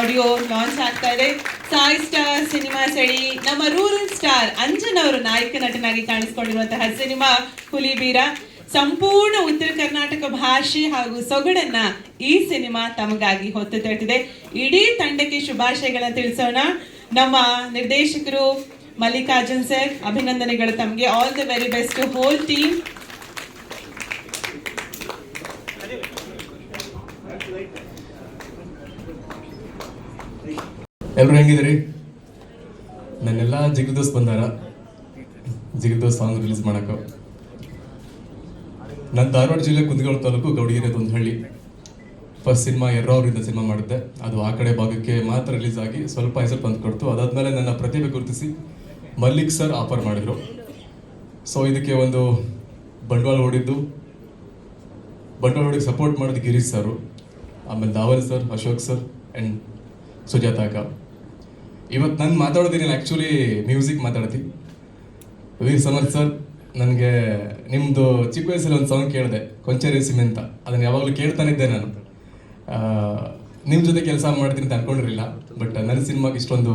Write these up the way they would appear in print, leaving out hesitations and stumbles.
Audio launch ಆಗ್ತಾ ಇದೆ. Sai star cinemas ಅಡಿ ನಮ್ಮ ರೂರಲ್ ಸ್ಟಾರ್ ಅಂಜನ್ ಅವರು ನಾಯಕ ನಟನಾಗಿ ಕಾಣಿಸಿಕೊಂಡಿರುವಂತಹ ಸಿನಿಮಾ ಹುಲಿಬೀರ ಸಂಪೂರ್ಣ ಉತ್ತರ ಕರ್ನಾಟಕ ಭಾಷೆ ಹಾಗೂ ಸೊಗಡನ್ನ ಈ ಸಿನಿಮಾ ತಮಗಾಗಿ ಹೊತ್ತು ತಟ್ಟಿದೆ. ಇಡೀ ತಂಡಕ್ಕೆ ಶುಭಾಶಯಗಳನ್ನ ತಿಳಿಸೋಣ. ನಮ್ಮ ನಿರ್ದೇಶಕರು ಮಲ್ಲಿಕಾರ್ಜುನ್ ಸರ್, ಅಭಿನಂದನೆಗಳು ತಮಗೆ. All the very best to whole team. ಎಲ್ಲರೂ ಹೆಂಗಿದ್ರಿ? ನನ್ನೆಲ್ಲ ಜಿಗಿರ್ ದೋಸ್ತ್ ಬಂದಾರ ಜಿಗಿರ್ ದೋಸ್ತ್ ಸಾಂಗ್ ರಿಲೀಸ್ ಮಾಡಕ್ಕೆ. ನನ್ನ ಧಾರವಾಡ ಜಿಲ್ಲೆ ಕುಂದಗೋಳ ತಾಲೂಕು ಗೌಡಗೆರೆ ಒಂದು ಹಳ್ಳಿ. ಫಸ್ಟ್ ಸಿನಿಮಾ ಅವರಿಂದ ಸಿನಿಮಾ ಮಾಡಿದ್ದೆ. ಅದು ಆ ಕಡೆ ಭಾಗಕ್ಕೆ ಮಾತ್ರ ರಿಲೀಸ್ ಆಗಿ ಸ್ವಲ್ಪ ಹೆಸರು ತಂದು ಕೊಡ್ತು. ಅದಾದ್ಮೇಲೆ ನನ್ನ ಪ್ರತಿಭೆ ಗುರುತಿಸಿ ಮಲ್ಲಿಕ್ ಸರ್ ಆಫರ್ ಮಾಡಿದ್ರು. ಸೊ ಇದಕ್ಕೆ ಒಂದು ಬಂಡವಾಳ ಹೂಡಿಗೆ ಸಪೋರ್ಟ್ ಮಾಡೋದು ಗಿರೀಶ್ ಸರ್, ಆಮೇಲೆ Dawal sir, Ashok sir and Sujata ಅಕ್ಕ. ಇವತ್ತು ನಾನು ಮಾತಾಡೋದಿಲ್ಲ, ಆ್ಯಕ್ಚುಲಿ ಮ್ಯೂಸಿಕ್ ಮಾತಾಡ್ತೀನಿ. ವೀರ್ ಸಮರ್ಥ್ ಸರ್, ನನಗೆ ನಿಮ್ಮದು ಚಿಕ್ಕ ವಯಸ್ಸಲ್ಲಿ ಒಂದು ಸಾಂಗ್ ಕೇಳಿದೆ, ಕೊಂಚೇರಿ ಸೀಮೆ ಅಂತ. ಅದನ್ನು ಯಾವಾಗಲೂ ಕೇಳ್ತಾನಿದ್ದೆ ನಾನು. ನಿಮ್ಮ ಜೊತೆ ಕೆಲಸ ಮಾಡ್ತೀನಿ ಅಂತ ಅನ್ಕೊಂಡಿರಲಿಲ್ಲ. ಬಟ್ ನನ್ನ ಸಿನಿಮಾಗೆ ಇಷ್ಟೊಂದು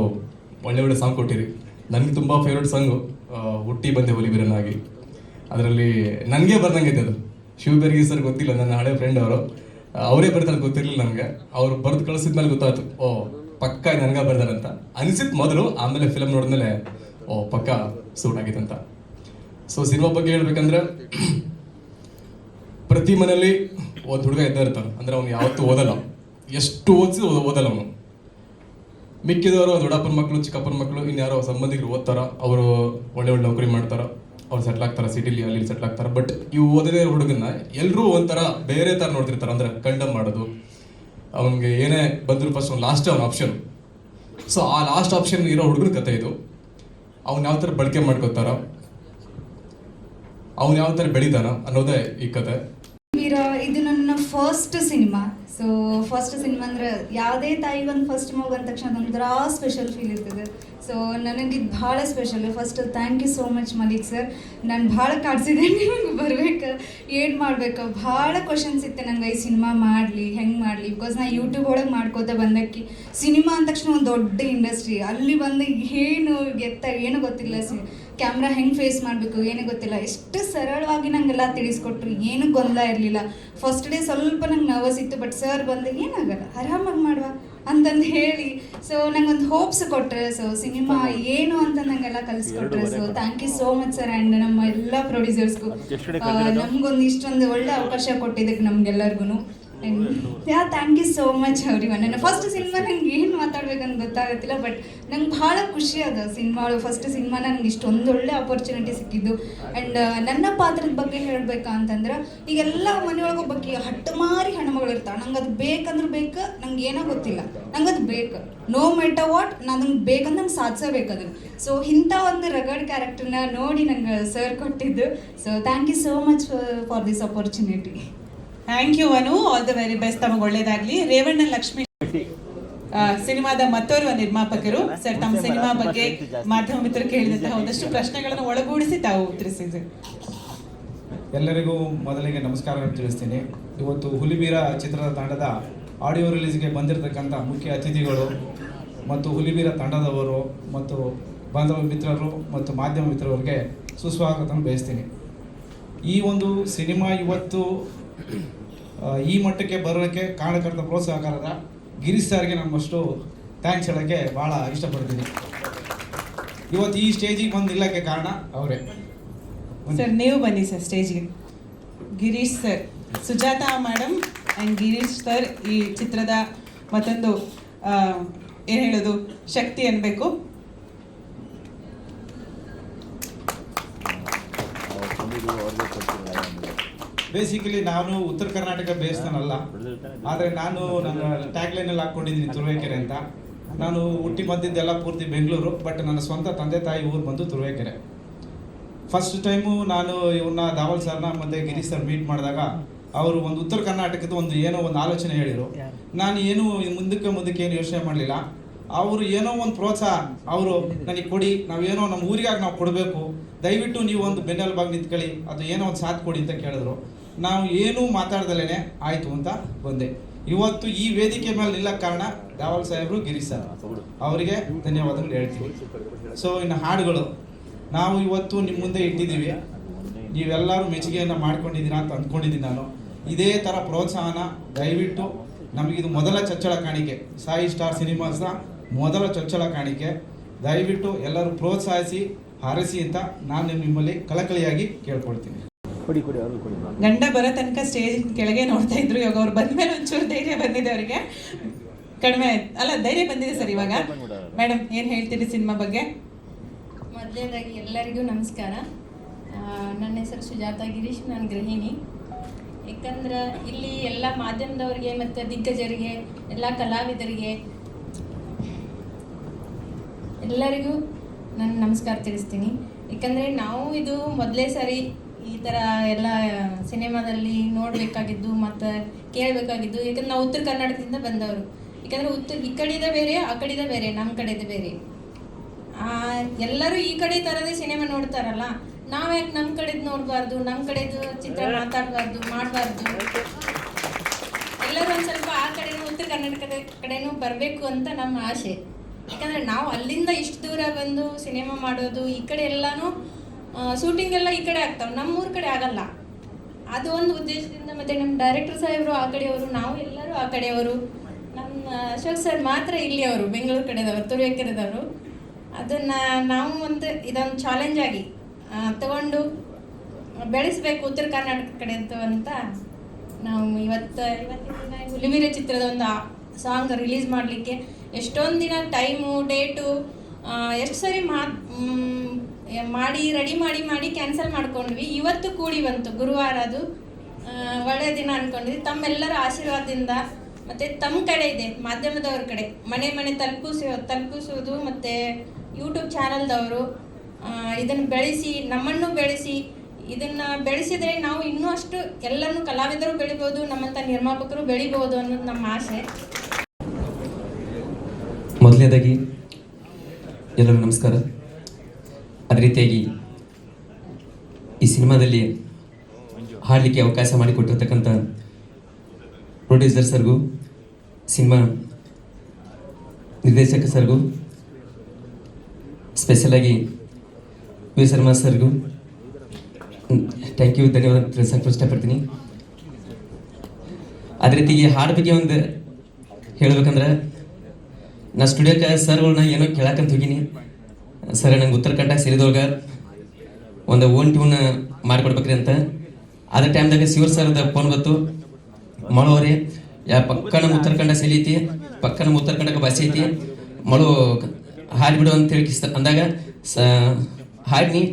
ಒಳ್ಳೆ ಸಾಂಗ್ ಕೊಟ್ಟಿರಿ. ನನಗೆ ತುಂಬ ಫೇವ್ರೇಟ್ ಸಾಂಗು ಹುಟ್ಟಿ ಬಂದೆ ಹುಲಿಬೀರನಾಗಿ. ಅದರಲ್ಲಿ ನನಗೆ ಬರ್ದಂಗೈತೆ ಅದು. ಶಿವಬೆರ್ಗಿ ಸರ್ ಗೊತ್ತಿಲ್ಲ, ನನ್ನ ಹಳೆ ಫ್ರೆಂಡ್ ಅವರು, ಅವರೇ ಬರ್ತಾರೆ ಗೊತ್ತಿರಲಿಲ್ಲ ನನಗೆ. ಅವ್ರು ಬರೆದು ಕಳಿಸಿದ್ಮೇಲೆ ಗೊತ್ತಾಯ್ತು, ಓ ಪಕ್ಕ ನನಗೆ ಬರ್ದಾರಂತ ಅನಿಸಿತ್ತು ಮೊದಲು. ಆಮೇಲೆ ಫಿಲಮ್ ನೋಡಿದ್ಮೇಲೆ ಓ ಪಕ್ಕ ಸೂಟ್ ಆಗಿತ್ತಂತ. ಸೊ ಸಿನಿಮಾ ಬಗ್ಗೆ ಹೇಳ್ಬೇಕಂದ್ರೆ, ಪ್ರತಿ ಮನೆಯಲ್ಲಿ ಒಂದು ಹುಡುಗ ಇದ್ದ ಇರ್ತಾನೆ. ಅಂದರೆ ಅವ್ನು ಯಾವತ್ತೂ ಓದಲ್ಲ, ಎಷ್ಟು ಓದಿಸಿ ಓದಲ್ಲ ಅವನು. ಮಿಕ್ಕಿದವರು ದೊಡ್ಡಪ್ಪನ ಮಕ್ಕಳು, ಚಿಕ್ಕಪ್ಪನ ಮಕ್ಕಳು, ಇನ್ಯಾರೋ ಸಂಬಂಧಿಕರು ಓದ್ತಾರ, ಅವರು ಒಳ್ಳೆ ನೌಕರಿ ಮಾಡ್ತಾರ, ಅವ್ರು ಸೆಟ್ಲ್ ಆಗ್ತಾರೆ, ಸಿಟಿಲಿ ಅಲ್ಲಿ ಸೆಟ್ಲ್ ಆಗ್ತಾರೆ. ಬಟ್ ಇವು ಓದದೇ ಹುಡುಗನ್ನ ಎಲ್ಲರೂ ಒಂಥರ ಬೇರೆ ಥರ ನೋಡ್ತಿರ್ತಾರೆ. ಅಂದರೆ ಕಂಡಮ್ ಮಾಡೋದು, ಅವನಿಗೆ ಏನೇ ಬಂದರೂ ಫಸ್ಟ್ ಅವ್ನು ಲಾಸ್ಟ್ ಅವನ ಆಪ್ಷನ್. ಸೊ ಆ ಲಾಸ್ಟ್ ಆಪ್ಷನ್ ಇರೋ ಹುಡುಗನ ಕತೆ ಇದು. ಅವ್ನು ಯಾವ ಥರ ಬಳಕೆ ಮಾಡ್ಕೋತಾರ, ಅವ್ನು ಯಾವ ಥರ ಬೆಳಿತಾನ ಅನ್ನೋದೇ ಈ ಕತೆ. ಇದು ನನ್ನ first cinema. So first cinema ಅಂದ್ರೆ ಯಾವುದೇ ತಾಯಿಗೆ ಒಂದು ಫಸ್ಟ್ ಮಗು ಅಂದ ತಕ್ಷಣ ಒಂಥರ ಸ್ಪೆಷಲ್ ಫೀಲ್ ಇರ್ತದೆ. ಸೊ ನನಗಿದು ಭಾಳ special. First thank you so much Malik sir. ನಾನು ಭಾಳ ಕಾಡ್ಸಿದ್ದೆ ನಿಮಗೆ ಬರ್ಬೇಕು, ಏನು ಮಾಡ್ಬೇಕು, ಭಾಳ ಕ್ವಶನ್ಸ್ ಇತ್ತು ನಂಗೆ. ಈ ಸಿನಿಮಾ ಮಾಡಲಿ ಹೆಂಗೆ ಮಾಡಲಿ, ಬಿಕಾಸ್ ನಾ ಯೂಟ್ಯೂಬ್ ಒಳಗೆ ಮಾಡ್ಕೋತ ಬಂದಕ್ಕೆ. ಸಿನಿಮಾ ಅಂದ ತಕ್ಷಣ ಒಂದು ದೊಡ್ಡ ಇಂಡಸ್ಟ್ರಿ, ಅಲ್ಲಿ ಬಂದು ಏನು ಏನು ಗೊತ್ತಿಲ್ಲ, ಕ್ಯಾಮ್ರಾ ಹೆಂಗೆ ಫೇಸ್ ಮಾಡಬೇಕು ಏನೂ ಗೊತ್ತಿಲ್ಲ. ಎಷ್ಟು ಸರಳವಾಗಿ ನಂಗೆಲ್ಲ ತಿಳಿಸ್ಕೊಟ್ರು, ಏನೂ ಗೊಂದಲ ಇರಲಿಲ್ಲ. ಫಸ್ಟ್ ಡೇ ಸ್ವಲ್ಪ ನಂಗೆ ನರ್ವಸ್ ಇತ್ತು. ಬಟ್ ಸರ್ ಬಂದು ಏನಾಗಲ್ಲ, ಆರಾಮಾಗಿ ಮಾಡುವ ಅಂತಂದು ಹೇಳಿ ಸೊ ನಂಗೊಂದು ಹೋಪ್ಸ್ ಕೊಟ್ಟರೆ. ಸೊ ಸಿನಿಮಾ ಏನು ಅಂತ ನಂಗೆಲ್ಲ ಕಲಿಸ್ಕೊಟ್ರೆ. So thank you so much sir. And ನಮ್ಮ ಎಲ್ಲ ಪ್ರೊಡ್ಯೂಸರ್ಸ್ಗೂ ನಮಗೊಂದು ಇಷ್ಟೊಂದು ಒಳ್ಳೆ ಅವಕಾಶ ಕೊಟ್ಟಿದ್ದಕ್ಕೆ ನಮ್ಗೆಲ್ಲರಿಗೂ ಥ್ಯಾಂಕ್ ಯು ಸೋ ಮಚ್ ಅವ್ರಿಗೆ. ನನ್ನ ಫಸ್ಟ್ ಸಿನಿಮಾ ನಂಗೆ ಏನು ಮಾತಾಡ್ಬೇಕಂತ ಗೊತ್ತಾಗತ್ತಿಲ್ಲ. ಬಟ್ ನಂಗೆ ಭಾಳ ಖುಷಿ ಅದ ಸಿನಿಮಾ. ಫಸ್ಟ್ ಸಿನಿಮಾ ನಂಗೆ ಇಷ್ಟೊಂದು ಒಳ್ಳೆ ಆಪರ್ಚುನಿಟಿ ಸಿಕ್ಕಿದ್ದು. ಆ್ಯಂಡ್ ನನ್ನ ಪಾತ್ರದ ಬಗ್ಗೆ ಹೇಳ್ಬೇಕಾ ಅಂತಂದ್ರೆ, ಈಗೆಲ್ಲ ಮನೆಯೊಳಗೆ ಒಬ್ಬಕ್ಕೆ ಹಟ್ಟಮಾರಿ ಹೆಣ್ಮಗಳು ಇರ್ತಾಳೆ. ನಂಗೆ ಅದು ಬೇಕಂದ್ರೆ ಬೇಕು, ನಂಗೆ ಏನೋ ಗೊತ್ತಿಲ್ಲ, ನಂಗೆ ಅದು ಬೇಕು. ನೋ ಮ್ಯಾಟರ್ ವಾಟ್, ನಂಗೆ ಬೇಕಂದ್ರೆ ನಂಗೆ ಸಾಧಿಸಬೇಕು ಅದನ್ನು. ಸೊ ಇಂಥ ಒಂದು ರಗಡ್ ಕ್ಯಾರೆಕ್ಟರ್ನ ನೋಡಿ ನಂಗೆ ಸರ್ ಕೊಟ್ಟಿದ್ದು. So thank you so much for this opportunity. Thank you Anu. All the very best, ತಮಗೆ ಒಳ್ಳೇದಾಗ್ಲಿ. ರೇವಣ್ಣ ಲಕ್ಷ್ಮಿ ಸಿನಿಮಾದ ಮತ್ತೋರ್ವ ನಿರ್ಮಾಪಕರು. ಸರ್, ತಮ್ಮ ಸಿನಿಮಾ ಬಗ್ಗೆ ಮಾಧ್ಯಮ ಮಿತ್ರರು ಕೇಳಿದಂತಹ ಒಂದಷ್ಟು ಪ್ರಶ್ನೆಗಳನ್ನು ಒಳಗೂಡಿಸಿ ತಾವು ಉತ್ತರಿಸಿದ್ರು. ಎಲ್ಲರಿಗೂ ಮೊದಲಿಗೆ ನಮಸ್ಕಾರಗಳನ್ನು ತಿಳಿಸ್ತೀನಿ. ಇವತ್ತು ಹುಲಿಬೀರ ಚಿತ್ರದ ತಂಡದ ಆಡಿಯೋ ರಿಲೀಸ್ಗೆ ಬಂದಿರತಕ್ಕಂಥ ಮುಖ್ಯ ಅತಿಥಿಗಳು ಮತ್ತು ಹುಲಿಬೀರ ತಂಡದವರು ಮತ್ತು ಬಾಂಧವ ಮಿತ್ರರು ಮತ್ತು ಮಾಧ್ಯಮ ಮಿತ್ರರಿಗೆ ಸುಸ್ವಾಗತವನ್ನು ಬಯಸ್ತೀನಿ. ಈ ಒಂದು ಸಿನಿಮಾ ಇವತ್ತು ಈ ಮಟ್ಟಕ್ಕೆ ಬರೋಕ್ಕೆ ಕಾರಣಕರ್ತ ಪ್ರೋತ್ಸಾಹಕಾರದ ಗಿರೀಶ್ ಸರ್ಗೆ ನಮ್ಮಷ್ಟು ಥ್ಯಾಂಕ್ಸ್ ಹೇಳೋಕ್ಕೆ ಭಾಳ ಇಷ್ಟಪಡ್ತೀನಿ. ಇವತ್ತು ಈ ಸ್ಟೇಜಿಗೆ ಬಂದು ನಿಲ್ಲಕ್ಕೆ ಕಾರಣ ಅವರೇ. ಸರ್, ನೀವು ಬನ್ನಿ ಸರ್ ಸ್ಟೇಜ್ಗೆ. Girish sir, Sujatha madam and Girish sir ಈ ಚಿತ್ರದ ಮತ್ತೊಂದು ಏನು ಹೇಳೋದು ಶಕ್ತಿ ಅನ್ಬೇಕು. ಬೇಸಿಕಲಿ ನಾನು ಉತ್ತರ ಕರ್ನಾಟಕ ಬೇಸ್ನಲ್ಲ, ಆದರೆ ನಾನು ನನ್ನ ಟ್ಯಾಗ್ಲೈನಲ್ಲಿ ಹಾಕ್ಕೊಂಡಿದ್ದೀನಿ ತುರುವೇಕೆರೆ ಅಂತ. ನಾನು ಹುಟ್ಟಿ ಬಂದಿದ್ದೆಲ್ಲ ಪೂರ್ತಿ ಬೆಂಗಳೂರು. ಬಟ್ ನನ್ನ ಸ್ವಂತ ತಂದೆ ತಾಯಿ ಊರು ಬಂದು ತುರುವೇಕೆರೆ. ಫಸ್ಟ್ ಟೈಮು ನಾನು ಇವ್ರನ್ನ ದಾವಲ್ ಸರ್ನ ಮತ್ತು ಗಿರೀಶ್ ಸರ್ ಮೀಟ್ ಮಾಡಿದಾಗ ಅವರು ಒಂದು ಉತ್ತರ ಕರ್ನಾಟಕದ ಏನೋ ಒಂದು ಆಲೋಚನೆ ಹೇಳಿದರು. ನಾನು ಏನು ಮುಂದಕ್ಕೆ ಏನು ಯೋಚನೆ ಮಾಡಲಿಲ್ಲ. ಅವರು ಏನೋ ಒಂದು ಪ್ರೋತ್ಸಾಹ ಅವರು ನನಗೆ ಕೊಡಿ, ನಾವೇನೋ ನಮ್ಮ ಊರಿಗಾಗಿ ನಾವು ಕೊಡಬೇಕು, ದಯವಿಟ್ಟು ನೀವು ಒಂದು ಬೆನ್ನೆಲುಬಾಗಿ ನಿಂತ್ಕೊಳ್ಳಿ, ಅದು ಏನೋ ಒಂದು ಸಾಥ್ ಕೊಡಿ ಅಂತ ಕೇಳಿದ್ರು. ನಾವು ಏನೂ ಮಾತಾಡ್ದಲೇ ಆಯಿತು ಅಂತ ಬಂದೆ. ಇವತ್ತು ಈ ವೇದಿಕೆ ಮೇಲೆ ನಿಲ್ಲಕ್ಕೆ ಕಾರಣ ದಾವಲ್ ಸಾಹೇಬರು, ಗಿರೀಶ್ ಸರ್, ಅವರಿಗೆ ಧನ್ಯವಾದಗಳು ಹೇಳ್ತೀವಿ. ಸೊ ಇನ್ನು ಹಾಡುಗಳು ನಾವು ಇವತ್ತು ನಿಮ್ಮ ಮುಂದೆ ಇಟ್ಟಿದ್ದೀವಿ, ನೀವೆಲ್ಲರೂ ಮೆಚ್ಚುಗೆಯನ್ನು ಮಾಡ್ಕೊಂಡಿದ್ದೀರಾ ಅಂತ ಅಂದ್ಕೊಂಡಿದ್ದೀನಿ ನಾನು. ಇದೇ ಥರ ಪ್ರೋತ್ಸಾಹನ ದಯವಿಟ್ಟು, ನಮಗಿದು ಮೊದಲ ಚಚ್ಚಳ ಕಾಣಿಕೆ, ಸಾಯಿ ಸ್ಟಾರ್ ಸಿನಿಮಾಸ್ನ ಮೊದಲ ಚೊಚ್ಚಲ ಕಾಣಿಕೆ, ದಯವಿಟ್ಟು ಎಲ್ಲರೂ ಪ್ರೋತ್ಸಾಹಿಸಿ ಹಾರೈಸಿ ಅಂತ ನಾನು ನಿಮ್ಮಲ್ಲಿ ಕಳಕಳಿಯಾಗಿ ಕೇಳ್ಕೊಳ್ತೀನಿ. ಗಂಡ ಬರೋ ತನಕ ಸ್ಟೇಜ್ ಕೆಳಗೆ ನೋಡ್ತಾ ಇದ್ರು, ಇವಾಗ ಅವ್ರು ಬಂದ್ಮೇಲೆ ಒಂಚೂರು ಧೈರ್ಯ ಬಂದಿದೆ ಅವರಿಗೆ, ಕಡಿಮೆ ಅಲ್ಲ ಧೈರ್ಯ ಬಂದಿದೆ ಸರ್ ಇವಾಗ. ಮೇಡಮ್ ಏನು ಹೇಳ್ತೀರಿ ಸಿನಿಮಾ ಬಗ್ಗೆ? ಮೊದಲನೇದಾಗಿ ಎಲ್ಲರಿಗೂ ನಮಸ್ಕಾರ. ನನ್ನ ಹೆಸರು ಸುಜಾತ ಗಿರೀಶ್, ನಾನು ಗೃಹಿಣಿ. ಯಾಕಂದ್ರೆ ಇಲ್ಲಿ ಎಲ್ಲ ಮಾಧ್ಯಮದವರಿಗೆ ಮತ್ತು ದಿಗ್ಗಜರಿಗೆ, ಎಲ್ಲ ಕಲಾವಿದರಿಗೆ ಎಲ್ಲರಿಗೂ ನಾನು ನಮಸ್ಕಾರ ತಿಳಿಸ್ತೀನಿ. ಯಾಕಂದರೆ ನಾವು ಇದು ಮೊದಲೇ ಸಾರಿ ಈ ಥರ ಎಲ್ಲ ಸಿನಿಮಾದಲ್ಲಿ ನೋಡಬೇಕಾಗಿದ್ದು ಮತ್ತು ಕೇಳಬೇಕಾಗಿದ್ದು. ಯಾಕಂದ್ರೆ ನಾವು ಉತ್ತರ ಕರ್ನಾಟಕದಿಂದ ಬಂದವರು. ಯಾಕಂದರೆ ಈ ಕಡೆದೇ ಬೇರೆ, ಆ ಕಡೆದೇ ಬೇರೆ, ನಮ್ಮ ಕಡೆದೇ ಬೇರೆ. ಎಲ್ಲರೂ ಈ ಕಡೆ ಥರದೇ ಸಿನಿಮಾ ನೋಡ್ತಾರಲ್ಲ, ನಾವು ಯಾಕೆ ನಮ್ಮ ಕಡೆದು ನೋಡಬಾರ್ದು, ನಮ್ಮ ಕಡೆದು ಚಿತ್ರ ಮಾತಾಡಬಾರ್ದು, ಮಾಡಬಾರ್ದು? ಎಲ್ಲರೂ ಒಂದು ಸ್ವಲ್ಪ ಆ ಕಡೆನೂ ಉತ್ತರ ಕರ್ನಾಟಕದ ಕಡೆನೂ ಬರಬೇಕು ಅಂತ ನಮ್ಮ ಆಸೆ. ಯಾಕಂದರೆ ನಾವು ಅಲ್ಲಿಂದ ಇಷ್ಟು ದೂರ ಬಂದು ಸಿನಿಮಾ ಮಾಡೋದು, ಈ ಕಡೆ ಎಲ್ಲನೂ ಶೂಟಿಂಗ್ ಎಲ್ಲ ಈ ಕಡೆ ಆಗ್ತಾವೆ, ನಮ್ಮೂರ ಕಡೆ ಆಗಲ್ಲ. ಅದು ಒಂದು ಉದ್ದೇಶದಿಂದ. ಮತ್ತು ನಮ್ಮ ಡೈರೆಕ್ಟರ್ ಸಾಹೇಬರು ಆ ಕಡೆಯವರು, ನಾವು ಎಲ್ಲರೂ ಆ ಕಡೆಯವರು. ನಮ್ಮ ಅಶೋಕ್ ಸರ್ ಮಾತ್ರ ಇಲ್ಲಿಯವರು, ಬೆಂಗಳೂರು ಕಡೆದವರು, ತುರುವೇಕೆರೆದವರು. ಅದನ್ನು ನಾವು ಇದೊಂದು ಚಾಲೆಂಜ್ ಆಗಿ ತಗೊಂಡು ಬೆಳೆಸಬೇಕು ಉತ್ತರ ಕರ್ನಾಟಕ ಕಡೆದು ಅಂತ ನಾವು ಇವತ್ತಿನ ದಿನ ಹುಲಿಬೀರ ಚಿತ್ರದ ಒಂದು ಸಾಂಗ್ ರಿಲೀಸ್ ಮಾಡಲಿಕ್ಕೆ ಎಷ್ಟೊಂದು ದಿನ ಟೈಮು, ಡೇಟು, ಎಷ್ಟು ಸರಿ ಮಾಡಿ ರೆಡಿ ಮಾಡಿ ಕ್ಯಾನ್ಸಲ್ ಮಾಡ್ಕೊಂಡ್ವಿ. ಇವತ್ತು ಕೂಡಿ ಬಂತು, ಗುರುವಾರ, ಅದು ಒಳ್ಳೆಯ ದಿನ ಅಂದ್ಕೊಂಡ್ವಿ. ತಮ್ಮೆಲ್ಲರ ಆಶೀರ್ವಾದದಿಂದ ಮತ್ತು ತಮ್ಮ ಕಡೆ ಇದೆ, ಮಾಧ್ಯಮದವ್ರ ಕಡೆ ಮನೆ ತಲುಪಿಸೋದು ಮತ್ತು ಯೂಟ್ಯೂಬ್ ಚಾನಲ್ದವರು ಇದನ್ನು ಬೆಳೆಸಿ, ನಮ್ಮನ್ನು ಬೆಳೆಸಿ, ಇದನ್ನು ಬೆಳೆಸಿದರೆ ನಾವು ಇನ್ನೂ ಅಷ್ಟು ಎಲ್ಲರೂ ಕಲಾವಿದರು ಬೆಳಿಬೋದು, ನಮ್ಮಂಥ ನಿರ್ಮಾಪಕರು ಬೆಳಿಬೋದು ಅನ್ನೋದು ನಮ್ಮ ಆಸೆ. ಮೊದಲನೇದಾಗಿ ಎಲ್ಲರಿಗೂ ನಮಸ್ಕಾರ. ಅದೇ ರೀತಿಯಾಗಿ ಈ ಸಿನಿಮಾದಲ್ಲಿ ಹಾಡಲಿಕ್ಕೆ ಅವಕಾಶ ಮಾಡಿಕೊಟ್ಟಿರ್ತಕ್ಕಂಥ ಪ್ರೊಡ್ಯೂಸರ್ ಸರ್ಗೂ, ಸಿನಿಮಾ ನಿರ್ದೇಶಕ ಸರ್ಗೂ, ಸ್ಪೆಷಲಾಗಿ ವಿ ಶರ್ಮಾ ಸರ್ಗೂ ಥ್ಯಾಂಕ್ ಯು, ಧನ್ಯವಾದ ತಿಳಿಸಕ್ಕೆ ಇಷ್ಟಪಡ್ತೀನಿ. ಅದೇ ರೀತಿಗೆ ಹಾಡು ಬಗ್ಗೆ ಒಂದು ಹೇಳ್ಬೇಕಂದ್ರೆ, ನಾ ಸ್ಟುಡಿಯೋಕ್ಕೆ ಸರ್ಗಳನ್ನ ಏನೋ ಕೇಳಕ್ಕಂತ ಹೋಗಿನಿ. ಸರ್ ನಂಗೆ ಉತ್ತರ ಕನ್ನಡ ಸೇರಿದೊಳಗೆ ಒಂದು ಓನ್ ಟ್ಯೂನ್ ಮಾಡಿಕೊಡ್ಬೇಕ್ರಿ ಅಂತ. ಅದೇ ಟೈಮ್ದಾಗ ಶಿವರ್ ಸರ್ದ ಫೋನ್ ಬಂತು, ಮಾಡೋರಿ ಪಕ್ಕ ನಮ್ಮ ಉತ್ತರ ಕನ್ನಡ ಶೈಲಿ ಐತಿ, ಪಕ್ಕ ನಮ್ಮ ಉತ್ತರ ಕನ್ನಡ ಭಾಷೆ ಐತಿ, ಮಳು ಹಾಡ್ಬಿಡು ಅಂತ ಹೇಳಿ ಅಂದಾಗ ಹಾಡ್ನಿ.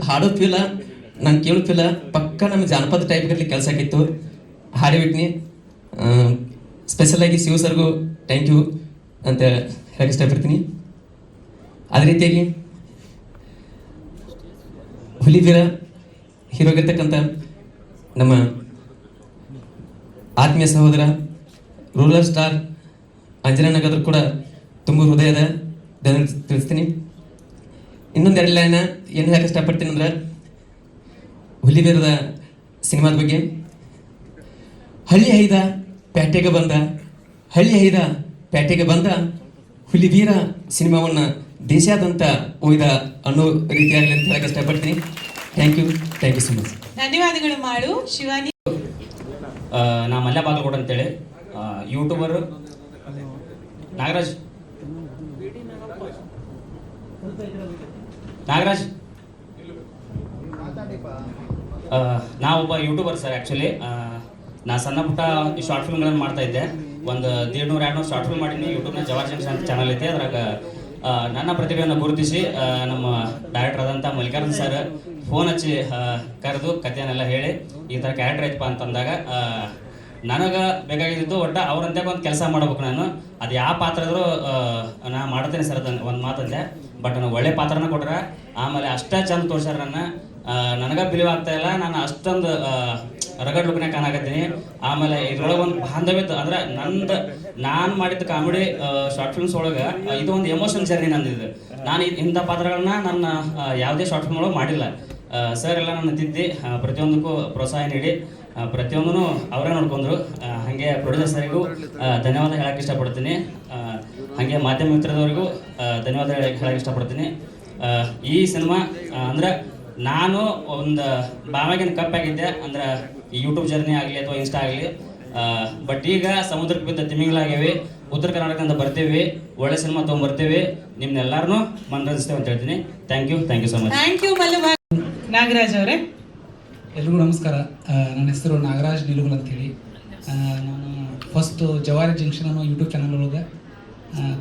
ಹಾಡೋ ಫೀಲ ನಾನು ಕೇಳೋ ಫೀಲ ಪಕ್ಕ ನಮ್ಮ ಜಾನಪದ ಟೈಪ್ ಗಟ್ಲಿ ಕೆಲಸ ಆಗಿತ್ತು. ಹಾಡಿಬಿಟ್ನಿ. ಸ್ಪೆಷಲಾಗಿ ಶಿವ ಸರ್ಗೂ ಥ್ಯಾಂಕ್ ಯು ಅಂತ ಹೇಳಕ್ಕೆ ಇಷ್ಟಪಡ್ತೀನಿ. ಅದೇ ರೀತಿಯಾಗಿ ಹುಲಿಬೀರ ಹೀರೋಗಿರ್ತಕ್ಕಂಥ ನಮ್ಮ ಆತ್ಮೀಯ ಸಹೋದರ ರೂರಲ್ ಸ್ಟಾರ್ ಅಂಜನನಗದ್ರು ಕೂಡ ತುಂಬ ಹೃದಯದ ಧನ್ಯವಾದ ತಿಳಿಸ್ತೀನಿ. ಇನ್ನೊಂದೆರಡು ಲೈನ ಏನು ಹೇಳಕ್ಕೆ ಇಷ್ಟಪಡ್ತೀನಿ ಅಂದ್ರೆ, ಹುಲಿಬೀರದ ಸಿನಿಮಾದ ಬಗ್ಗೆ. ಹಳ್ಳಿ ಹೈದ ಪ್ಯಾಟೆಗೆ ಬಂದ, ಹಳ್ಳಿ ಹೈದ ಪ್ಯಾಟೆಗೆ ಬಂದ, ಹುಲಿಬೀರ ಸಿನಿಮಾವನ್ನು ದೇಶಾದ್ಯಂತ ಒಯ್ದ ಅನ್ನೋ ರೀತಿಯಾಗಲಿ ಅಂತ ಹೇಳಕ್ಕೆ ಇಷ್ಟಪಡ್ತೀನಿ. Thank you so much. ಧನ್ಯವಾದಗಳು ಮಾಡು. ಶಿವಾನಿ. ನಾ ಮಲ್ಯ ಬಾಗಲಕೋಟೆ ಅಂತೇಳಿ ಯೂಟ್ಯೂಬರ್ ನಾಗರಾಜ್ ನಾ ಒಬ್ಬ ಯೂಟ್ಯೂಬರ್ ಸರ್. ಆ್ಯಕ್ಚುಲಿ ನಾ ಸಣ್ಣ ಪುಟ್ಟ ಶಾರ್ಟ್ ಫಿಲ್ಮ್ಗಳನ್ನು ಮಾಡ್ತಾ ಇದ್ದೆ. ಒಂದು 150-200 ಶಾರ್ಟ್ ಫಿಲ್ಮ್ ಮಾಡೀನಿ. ಯೂಟ್ಯೂಬ್ನ ಜವಾರ್ ಜಂಕ್ಷನ್ ಅಂತ ಚಾನಲ್ ಐತೆ. ಅದ್ರಾಗ ನನ್ನ ಪ್ರತಿಭೆಯನ್ನು ಗುರುತಿಸಿ ನಮ್ಮ ಡೈರೆಕ್ಟರ್ ಆದಂಥ ಮಲ್ಲಿಕಾರ್ಜುನ್ ಸರ್ ಫೋನ್ ಹಚ್ಚಿ ಕರೆದು ಕಥೆಯನ್ನೆಲ್ಲ ಹೇಳಿ ಈ ಥರ ಕ್ಯಾರೆಕ್ಟರ್ ಐತಪ್ಪ ಅಂತಂದಾಗ ನನಗೆ ಬೇಕಾಗಿದ್ದು ಒಟ್ಟು ಅವ್ರಂತೆ ಒಂದು ಕೆಲಸ ಮಾಡ್ಬೇಕು. ನಾನು ಅದು ಯಾವ ಪಾತ್ರ ಆದರೂ ನಾ ಮಾಡ್ತೇನೆ ಸರ್ ಅದನ್ನು ಒಂದು ಮಾತಂದೆ. ಬಟ್ ನನಗೆ ಒಳ್ಳೆ ಪಾತ್ರನ ಕೊಟ್ರೆ, ಆಮೇಲೆ ಅಷ್ಟೇ ಚಂದ ತೋರ್ಸ್ಯಾರ ನನಗೆ ಬಿಲೀವ್ ಆಗ್ತಾ ಇಲ್ಲ. ನಾನು ಅಷ್ಟೊಂದು ರಗಡ್ ಲುಕ್ನೇ ಕಾಣಕತ್ತೀನಿ. ಆಮೇಲೆ ಇದ್ರೊಳಗೆ ಒಂದು ಬಾಂಧವ್ಯತೆ ಅಂದರೆ ನಾನು ಮಾಡಿದ ಕಾಮಿಡಿ ಶಾರ್ಟ್ ಫಿಲ್ಮ್ಸ್ ಒಳಗೆ ಇದು ಒಂದು ಎಮೋಷನ್ ಜರ್ನಿ ನಂದಿದೆ. ನಾನು ಇಂಥ ಪಾತ್ರಗಳನ್ನ ನನ್ನ ಯಾವುದೇ ಶಾರ್ಟ್ ಫಿಲ್ಮ್ ಒಳಗೆ ಮಾಡಿಲ್ಲ. ಸರ್ ಎಲ್ಲ ನನ್ನ ತಿದ್ದಿ ಪ್ರತಿಯೊಂದಕ್ಕೂ ಪ್ರೋತ್ಸಾಹ ನೀಡಿ ಪ್ರತಿಯೊಂದೂ ಅವರೇ ನೋಡ್ಕೊಂಡ್ರು. ಹಾಗೆ ಪ್ರೊಡ್ಯೂಸರಿಗೂ ಧನ್ಯವಾದ ಹೇಳಕ್ಕೆ ಇಷ್ಟಪಡ್ತೀನಿ. ಹಾಗೆ ಮಾಧ್ಯಮ ಮಿತ್ರದವರಿಗೂ ಧನ್ಯವಾದ ಹೇಳಕ್ಕೆ ಇಷ್ಟಪಡ್ತೀನಿ. ಈ ಸಿನಿಮಾ ಅಂದ್ರೆ ನಾನು ಒಂದು ಬಾವಾಗಿನ ಕಪ್ಪಾಗಿದ್ದೆ, ಅಂದ್ರೆ ಈ ಯೂಟ್ಯೂಬ್ ಜರ್ನಿ ಆಗಲಿ ಅಥವಾ ಇನ್ಸ್ಟಾ ಆಗಲಿ. ಬಟ್ ಈಗ ಸಮುದ್ರಕ್ಕೆ ಬಿದ್ದ ತಿಮಿಂಗ್ಳಾಗ್ಯಾವೆ, ಉತ್ತರ ಕರ್ನಾಟಕದಿಂದ ಬರ್ತೀವಿ, ಒಳ್ಳೆ ಸಿನಿಮಾ ತೊಗೊಂಡ್ಬರ್ತೀವಿ, ನಿಮ್ನೆಲ್ಲರನ್ನೂ ಮನರಂಜಿಸ್ತೇವೆ ಅಂತ ಹೇಳ್ತೀನಿ. Thank you so much. Thank you Mallu. Nagaraj ಅವರೇ. ಎಲ್ರಿಗೂ ನಮಸ್ಕಾರ. ನನ್ನ ಹೆಸರು ನಾಗರಾಜ್ ನಿಲುಗಲ್ ಅಂತೇಳಿ. ನಾನು ಫಸ್ಟು ಜವಾರಿ ಜಂಕ್ಷನ್ ಅನ್ನೋ ಯೂಟ್ಯೂಬ್ ಚಾನಲ್ ಒಳಗೆ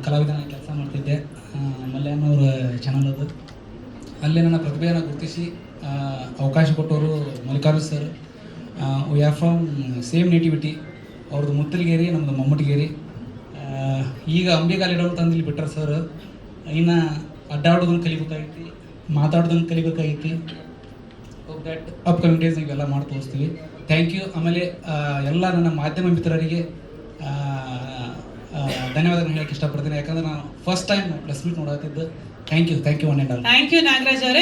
ಕಲಾವಿದನಾಗಿ ಕೆಲಸ ಮಾಡ್ತಿದ್ದೆ. ಮಲ್ಯಾನವ್ರ ಚಾನಲ್ ಅದು. ಅಲ್ಲೇ ನನ್ನ ಪ್ರತಿಭೆಯನ್ನು ಗುರುತಿಸಿ ಅವಕಾಶ ಕೊಟ್ಟವರು Mallikarjun sir. We are from same nativity. ಅವ್ರದ್ದು ಮುತ್ತಲಗೇರಿ, ನಮ್ಮದು ಮಮ್ಮಟಿಗೇರಿ. ಈಗ ಅಂಬಿಗಾಲಿಡೋರು ತಂದು ಇಲ್ಲಿ ಬಿಟ್ಟರು ಸರ್. ಇನ್ನು ಅಡ್ಡಾಡೋದನ್ನು ಕಲಿಬೇಕಾಗೈತಿ, ಮಾತಾಡೋದನ್ನು ಕಲಿಬೇಕಾಗೈತಿ. ದಟ್ ಅಪ್ಕಮಿಂಗ್ ಡೇಸ್ ಇವೆಲ್ಲ ಮಾಡಿ ತೋರಿಸ್ತೀವಿ. Thank you. ಆಮೇಲೆ ಎಲ್ಲ ನನ್ನ ಮಾಧ್ಯಮ ಮಿತ್ರರಿಗೆ ಧನ್ಯವಾದಗಳು ಹೇಳಕ್ಕೆ ಇಷ್ಟಪಡ್ತೀನಿ. ಯಾಕಂದ್ರೆ ನಾನು ಫಸ್ಟ್ ಟೈಮ್ ಪ್ರೆಸ್ ಮೀಟ್ ನೋಡತ್ತಿದ್ದು. Thank you one and all. Thank you Nagaraj ಅವರೇ.